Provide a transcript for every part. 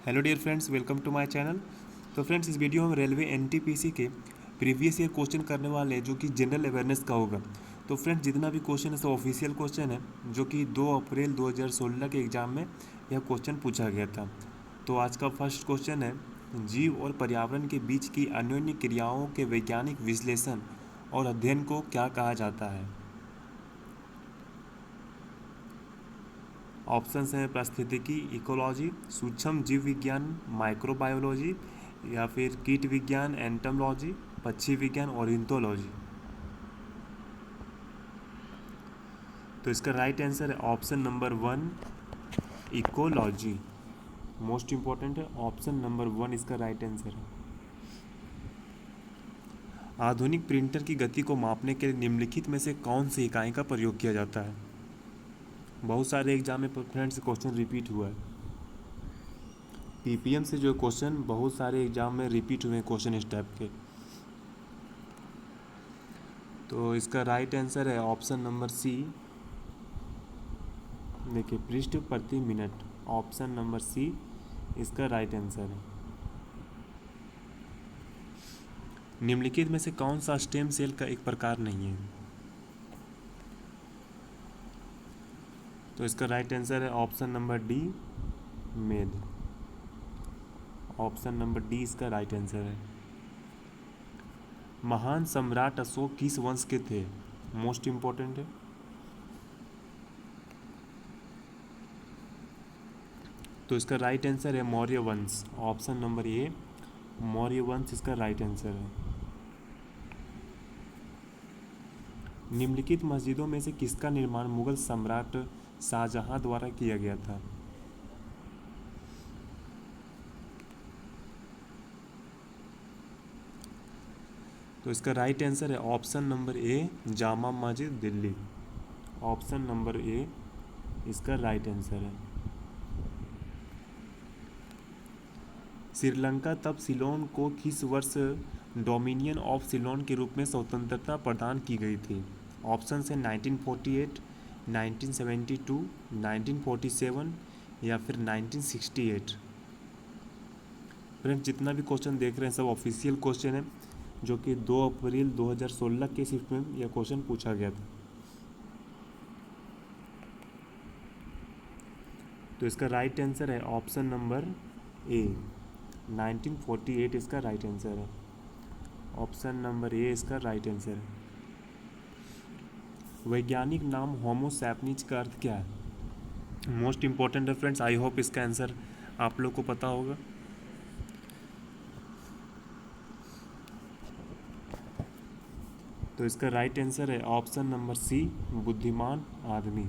Hello dear friends, welcome to my channel. तो friends, इस video में हम रेलवे एनटीपीसी के प्रीवियस ईयर क्वेश्चन करने वाले हैं, जो कि जनरल अवेयरनेस का होगा। तो फ्रेंड्स, जितना भी क्वेश्चन है सब ऑफिशियल क्वेश्चन है, जो कि 2 अप्रैल 2016 के एग्ज़ाम में यह क्वेश्चन पूछा गया था। तो आज का फर्स्ट क्वेश्चन है, जीव और पर्यावरण के बीच की अन्योन्य क्रियाओं के वैज्ञानिक विश्लेषण और अध्ययन को क्या कहा जाता है। ऑप्शंस हैं पारिस्थितिकी, इकोलॉजी, सूक्ष्म जीव विज्ञान, माइक्रोबायोलॉजी, या फिर कीट विज्ञान, एंटोमोलॉजी, पक्षी विज्ञान, ओरिएंटोलॉजी। तो इसका राइट आंसर है option number 1, ecology. Most important है, ऑप्शन नंबर 1 इसका राइट आंसर है। आधुनिक प्रिंटर की गति को मापने के लिए निम्नलिखित में से कौन सी इकाई का प्रयोग किया जाता है। बहुत सारे एग्जाम में फ्रेंड्स क्वेश्चन रिपीट हुआ है। पीपीएम से जो क्वेश्चन बहुत सारे एग्जाम में रिपीट हुए हैं क्वेश्चन इस टाइप के। तो इसका राइट आंसर है ऑप्शन नंबर सी। देखिए, पृष्ठ प्रति मिनट, ऑप्शन नंबर सी इसका राइट आंसर है। निम्नलिखित में से कौन सा स्टेम सेल का एक प्रकार नहीं है। तो इसका राइट आंसर है ऑप्शन नंबर डी, मेद। ऑप्शन नंबर डी इसका राइट आंसर है। महान सम्राट अशोक किस वंश के थे। मोस्ट इंपॉर्टेंट है। तो इसका राइट आंसर है मौर्य वंश, ऑप्शन नंबर ए, मौर्य वंश इसका राइट आंसर है। निम्नलिखित मस्जिदों में से किसका निर्माण मुगल सम्राट शाहजहां द्वारा किया गया था। तो इसका राइट आंसर है option number A, Jama Masjid Delhi. Option number A इसका राइट आंसर है। श्रीलंका तब सिलोन को किस वर्ष डोमिनियन ऑफ सिलोन के रूप में स्वतंत्रता प्रदान की गई थी। ऑप्शन है 1948, 1972, 1947 या फिर 1968। फ्रेंड्स, जितना भी क्वेश्चन देख रहे हैं सब ऑफिशियल क्वेश्चन है, जो कि 2 अप्रैल 2016 के शिफ्ट में यह क्वेश्चन पूछा गया था। तो इसका राइट आंसर है ऑप्शन नंबर ए, 1948 इसका राइट आंसर है। ऑप्शन नंबर ए इसका राइट आंसर है। वैज्ञानिक नाम होमो सैपियंस का अर्थ क्या है। मोस्ट इंपॉर्टेंट है फ्रेंड्स, आई होप इसका आंसर आप लोग को पता होगा। तो इसका राइट आंसर है ऑप्शन नंबर सी, बुद्धिमान आदमी।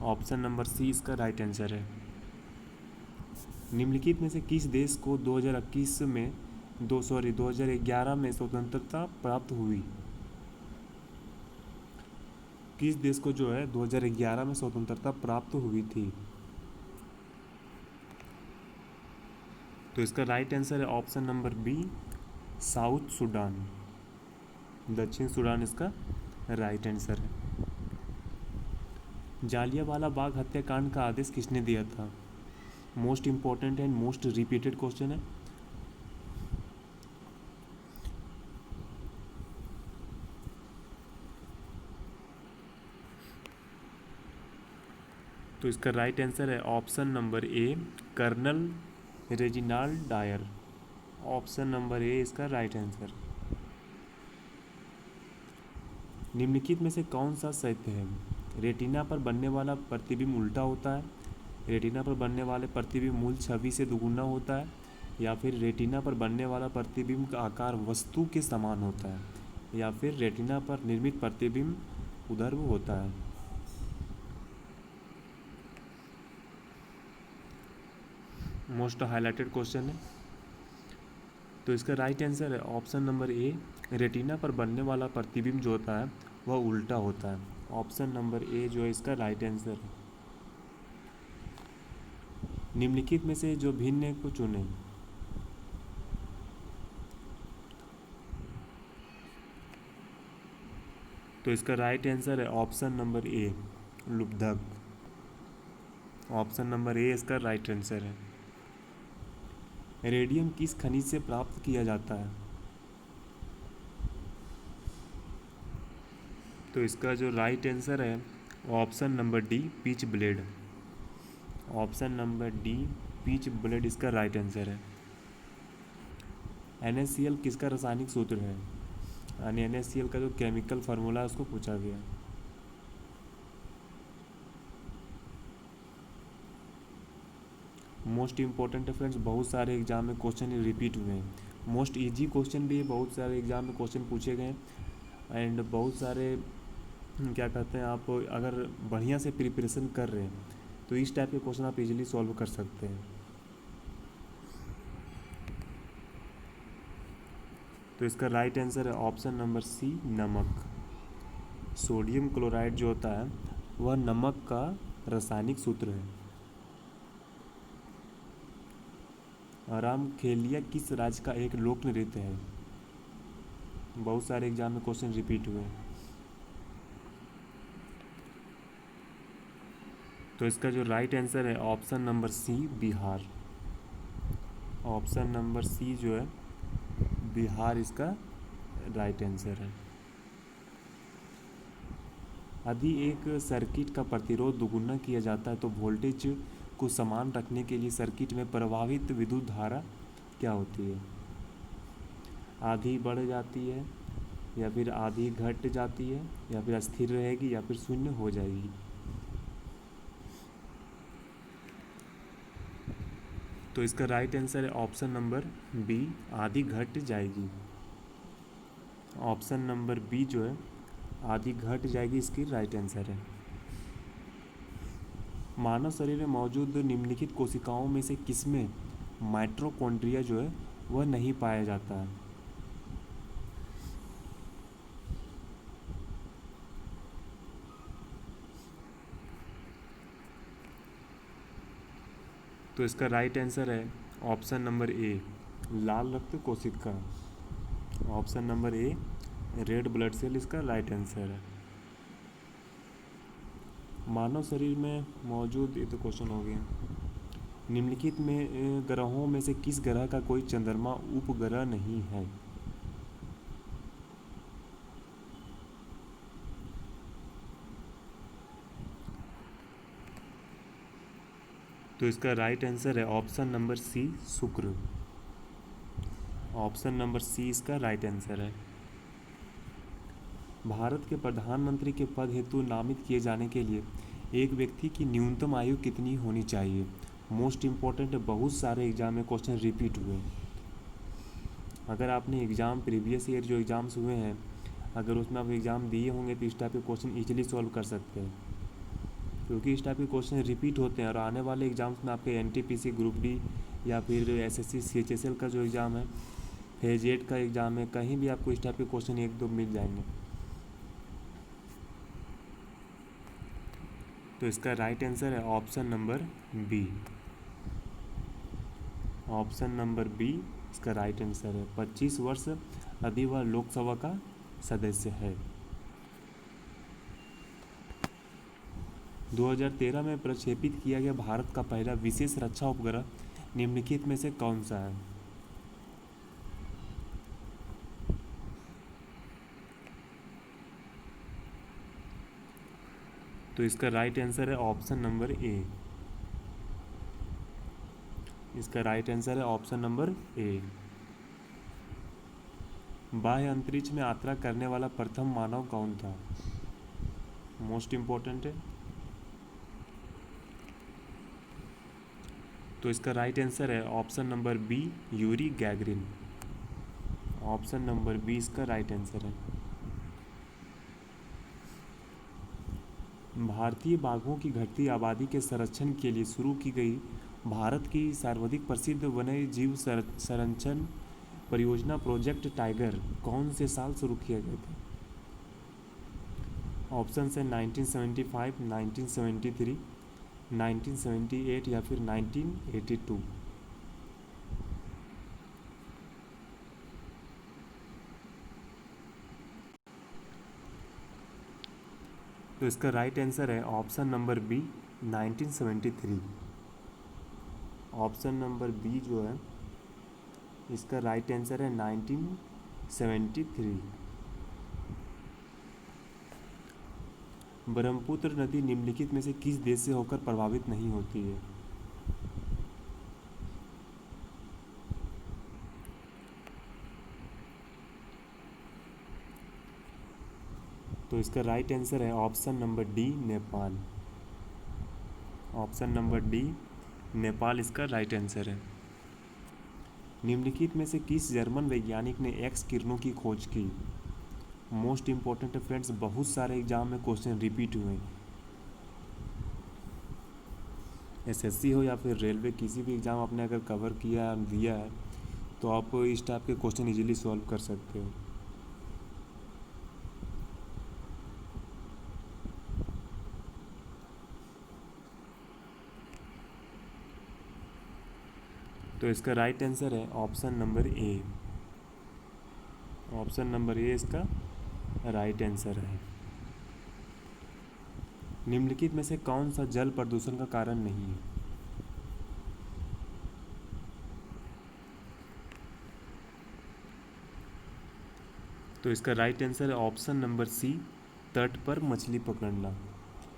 ऑप्शन नंबर सी इसका राइट आंसर है। निम्नलिखित में से किस देश को 2011 में स्वतंत्रता प्राप्त हुई। किस देश को जो है 2011 में स्वतंत्रता प्राप्त हुई थी। तो इसका राइट आंसर है option number B, South Sudan. दक्षिण सूडान इसका राइट आंसर है। जालियांवाला बाग हत्याकांड का आदेश किसने दिया था। Most important and most repeated question है। तो इसका राइट आंसर है option number A, Colonel Reginald Dyer. Option number A इसका राइट आंसर। निम्नलिखित में से कौन सा सत्य है। रेटिना पर बनने वाला प्रतिबिंब उल्टा होता है, रेटिना पर बनने वाले प्रतिबिंब मूल छवि से दुगुना होता है, या फिर रेटिना पर बनने वाला प्रतिबिंब का आकार वस्तु के समान होता है, या फिर रेटिना पर निर्मित प्रतिबिंब उधर्व होता है। मोस्ट हाईलाइटेड क्वेश्चन है। तो इसका राइट आंसर है ऑप्शन नंबर ए, रेटिना पर बनने वाला प्रतिबिंब जो होता है वह उल्टा होता है। ऑप्शन नंबर ए जो है इसका राइट आंसर है। निम्नलिखित में से जो भिन्न को चुने। तो इसका राइट आंसर है ऑप्शन नंबर ए, लुब्धक। ऑप्शन नंबर ए इसका राइट आंसर है। रेडियम किस खनिज से प्राप्त किया जाता है? तो इसका जो राइट आंसर है option number D, pitch blade. Option number D, pitch blade इसका राइट आंसर है। NaCl किसका रासायनिक सूत्र है? यानी NaCl का जो केमिकल फार्मूला है उसको पूछा गया। मोस्ट इम्पोर्टेंट है फ्रेंड्स, बहुत सारे एग्जाम में क्वेश्चन रिपीट हुए हैं। मोस्ट इजी क्वेश्चन भी है, बहुत सारे एग्जाम में क्वेश्चन पूछे गए हैं। एंड बहुत सारे क्या कहते हैं, आप अगर बढ़िया से प्रिपरेशन कर रहे हैं तो इस टाइप के क्वेश्चन आप इजीली सॉल्व कर सकते हैं। तो इसका राइट आंसर है ऑप्शन नंबर सी, नमक। सोडियम क्लोराइड जो होता है वह नमक का रासायनिक सूत्र है। रामखेलिया किस राज्य का एक लोक नृत्य है? बहुत सारे एग्जाम में क्वेश्चन रिपीट हुए हैं। तो इसका जो राइट आंसर है option number C, Bihar. Option number C जो है बिहार इसका राइट आंसर है। यदि एक सर्किट का प्रतिरोध दोगुना किया जाता है तो वोल्टेज को समान रखने के लिए सर्किट में प्रवाहित विद्युत धारा क्या होती है? आधी बढ़ जाती है, या फिर आधी घट जाती है, या फिर स्थिर रहेगी, या फिर शून्य हो जाएगी? तो इसका राइट आंसर है ऑप्शन नंबर बी, आधी घट जाएगी। ऑप्शन नंबर बी जो है आधी घट जाएगी, इसकी राइट आंसर है। मानव शरीर में मौजूद निम्नलिखित कोशिकाओं में से किसमें माइटोकॉन्ड्रिया जो है वह नहीं पाया जाता है? तो इसका राइट आंसर है ऑप्शन नंबर ए, लाल रक्त कोशिका। Option number A, red blood cell इसका राइट आंसर है। मानव शरीर में मौजूद, ये तो क्वेश्चन हो गया, निम्नलिखित में ग्रहों में से किस ग्रह का कोई चंद्रमा उपग्रह नहीं है? तो इसका राइट आंसर है ऑप्शन नंबर सी, शुक्र। ऑप्शन नंबर सी इसका राइट आंसर है। भारत के प्रधानमंत्री के पद हेतु नामित किए जाने के लिए एक व्यक्ति की न्यूनतम आयु कितनी होनी चाहिए? मोस्ट इम्पोर्टेंट है, बहुत सारे एग्जाम में क्वेश्चन रिपीट हुए। अगर आपने एग्ज़ाम प्रीवियस ईयर जो एग्ज़ाम्स हुए हैं, अगर उसमें आप एग्ज़ाम दिए होंगे तो इस टाइप के क्वेश्चन ईजिली सॉल्व कर सकते हैं, क्योंकि इस टाइप के क्वेश्चन रिपीट होते हैं। और आने वाले एग्ज़ाम्स में आपके NTPC ग्रुप डी या फिर SSC CHSL का जो एग्ज़ाम है, फेज 8 का एग्ज़ाम है, कहीं भी आपको इस टाइप के क्वेश्चन एक दो मिल जाएंगे। तो इसका राइट आंसर है option number B. Option number B इसका राइट आंसर है। 25 वर्ष यदि वह लोकसभा का सदस्य है। 2013 में प्रक्षेपित किया गया भारत का पहला विशेष रक्षा उपग्रह निम्नलिखित में से कौन सा है? तो इसका राइट आंसर है ऑप्शन नंबर ए। इसका राइट आंसर है ऑप्शन नंबर ए। बाह्य अंतरिक्ष में यात्रा करने वाला प्रथम मानव कौन था? मोस्ट इम्पोर्टेंट है। तो इसका राइट आंसर है option number B, Yuri Gagarin. Option number B इसका राइट आंसर है। भारतीय बाघों की घटती आबादी के संरक्षण के लिए शुरू की गई भारत की सर्वाधिक प्रसिद्ध वन्य जीव संरक्षण परियोजना प्रोजेक्ट टाइगर कौन से साल शुरू किया गया था? ऑप्शन है 1975, 1973, 1978 या फिर 1982। तो इसका राइट आंसर है option number B, 1973। Option number B जो है इसका राइट आंसर है 1973। ब्रह्मपुत्र नदी निम्नलिखित में से किस देश से होकर प्रभावित नहीं होती है? तो इसका राइट आंसर है option number D, Nepal. Option number D, Nepal इसका राइट आंसर है। निम्नलिखित में से किस जर्मन वैज्ञानिक ने एक्स किरणों की खोज की? मोस्ट इंपॉर्टेंट है फ्रेंड्स, बहुत सारे एग्जाम में क्वेश्चन रिपीट हुए हैं। एसएससी हो या फिर रेलवे, किसी भी एग्ज़ाम आपने अगर कवर किया दिया है तो आप इस टाइप के क्वेश्चन इजीली सॉल्व कर सकते हो। तो इसका राइट आंसर है option number A. Option number A इसका राइट आंसर है। निम्नलिखित में से कौन सा जल प्रदूषण का कारण नहीं है? तो इसका राइट आंसर है ऑप्शन नंबर सी, तट पर मछली पकड़ना।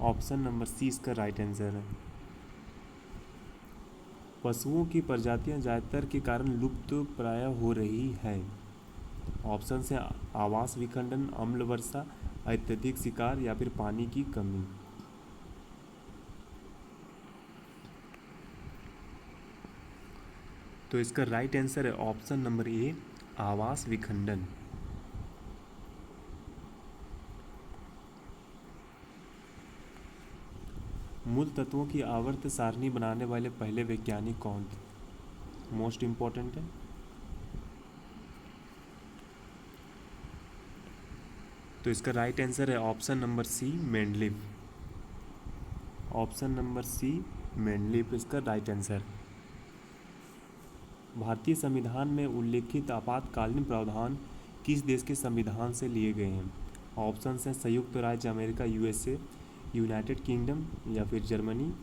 ऑप्शन नंबर सी इसका राइट आंसर है। पशुओं की प्रजातियां ज़्यादातर के कारण लुप्त प्राय हो रही है। ऑप्शन से आवास विखंडन, अम्ल वर्षा, अत्यधिक शिकार या फिर पानी की कमी। तो इसका राइट आंसर है ऑप्शन नंबर ए, आवास विखंडन। मूल तत्वों की आवर्त सारणी बनाने वाले पहले वैज्ञानिक कौन थे? मोस्ट इंपॉर्टेंट है। तो इसका राइट आंसर है option number C, Mendeleev. Option number C, Mendeleev इसका राइट आंसर। भारतीय संविधान में उल्लेखित आपातकालीन प्रावधान किस देश के संविधान से लिए गए हैं? ऑप्शन हैं संयुक्त राज्य अमेरिका यूएसए, यूनाइटेड किंगडम या फिर जर्मनी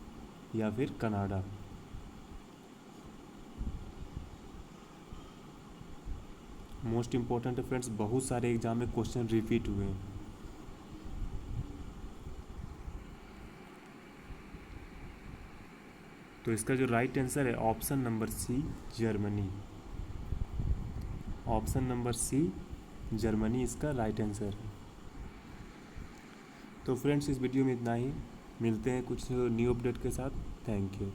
या फिर कनाडा। मोस्ट इंपॉर्टेंट है फ्रेंड्स, बहुत सारे एग्जाम में क्वेश्चन रिपीट हुए हैं। तो इसका जो राइट आंसर है option number C, Germany. Option number C, Germany इसका राइट आंसर है। तो फ्रेंड्स इस वीडियो में इतना ही, मिलते हैं कुछ न्यू अपडेट के साथ। Thank you.